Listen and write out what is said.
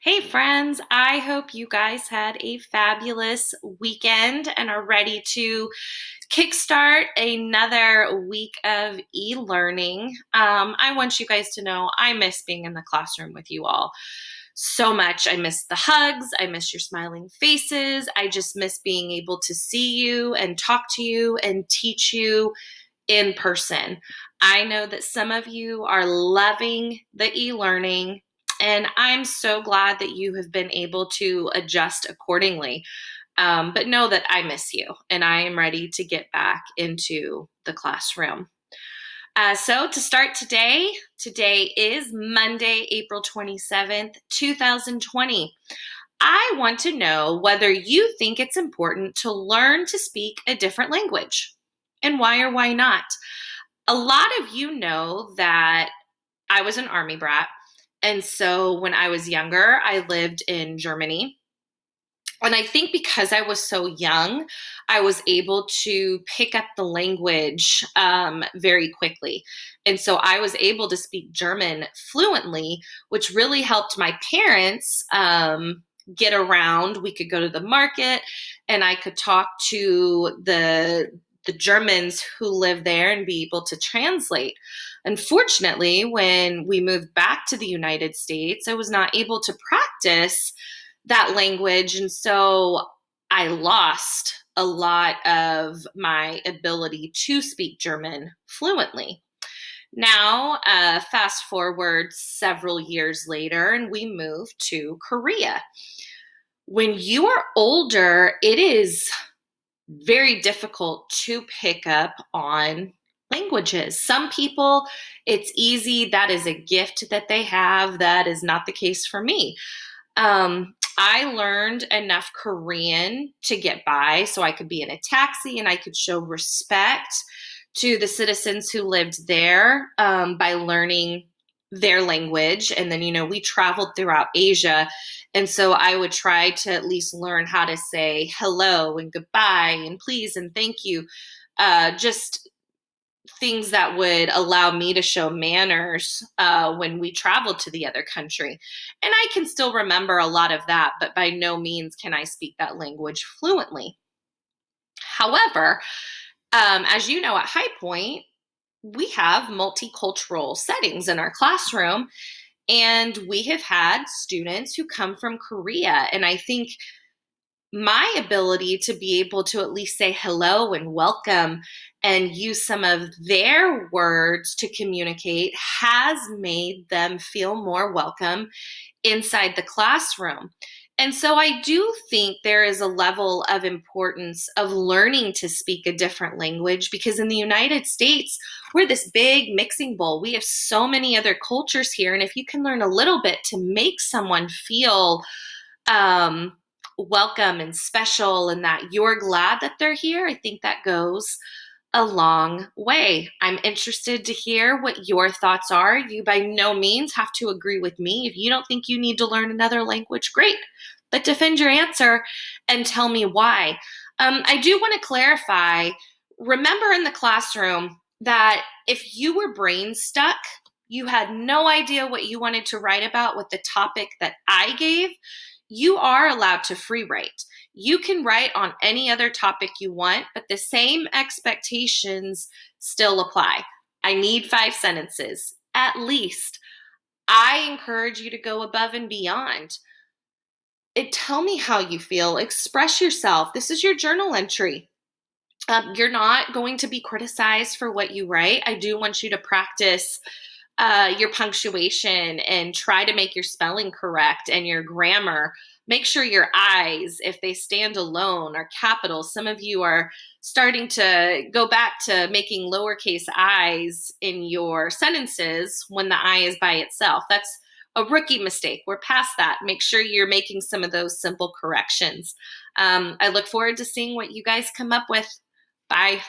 Hey, friends, I hope you guys had a fabulous weekend and are ready to kickstart another week of e learning. I want you guys to know I miss being in the classroom with you all so much. I miss the hugs, I miss your smiling faces, I just miss being able to see you and talk to you and teach you in person. I know that some of you are loving the e learning, and I'm so glad that you have been able to adjust accordingly. But know that I miss you and I am ready to get back into the classroom. So, to start today is Monday, April 27th, 2020. I want to know whether you think it's important to learn to speak a different language and why or why not. A lot of you know that I was an army brat. And so when I was younger, I lived in Germany. And I think because I was so young, I was able to pick up the language very quickly. And so I was able to speak German fluently, which really helped my parents get around. We could go to the market and I could talk to the Germans who live there and be able to translate. Unfortunately, when we moved back to the United States, I was not able to practice that language. And so I lost a lot of my ability to speak German fluently. Now, fast forward several years later, and we moved to Korea. When you are older, it is very difficult to pick up on languages. Some people, it's easy. That is a gift that they have. That is not the case for me. I learned enough Korean to get by so I could be in a taxi and I could show respect to the citizens who lived there by learning their language. And then, we traveled throughout Asia. And so I would try to at least learn how to say hello and goodbye and please and thank you. Just things that would allow me to show manners when we traveled to the other country. And I can still remember a lot of that, but by no means can I speak that language fluently. However, as you know, at High Point, we have multicultural settings in our classroom, and we have had students who come from Korea. And I think my ability to be able to at least say hello and welcome and use some of their words to communicate has made them feel more welcome inside the classroom. And so I do think there is a level of importance of learning to speak a different language because in the United States, we're this big mixing bowl. We have so many other cultures here. And if you can learn a little bit to make someone feel um, welcome and special and that you're glad that they're here, I think that goes a long way. I'm interested to hear what your thoughts are. You by no means have to agree with me. If you don't think you need to learn another language, great. But defend your answer and tell me why. I do want to clarify, remember in the classroom that if you were brain stuck, you had no idea what you wanted to write about with the topic that I gave, you are allowed to free write. You can write on any other topic you want, but the same expectations still apply. I need 5 sentences, at least. I encourage you to go above and beyond. Tell me how you feel. Express yourself. This is your journal entry. You're not going to be criticized for what you write. I do want you to practice your punctuation and try to make your spelling correct and your grammar. Make sure your I's, if they stand alone, are capital. Some of you are starting to go back to making lowercase i's in your sentences when the I is by itself. That's a rookie mistake. We're past that. Make sure you're making some of those simple corrections. I look forward to seeing what you guys come up with. Bye.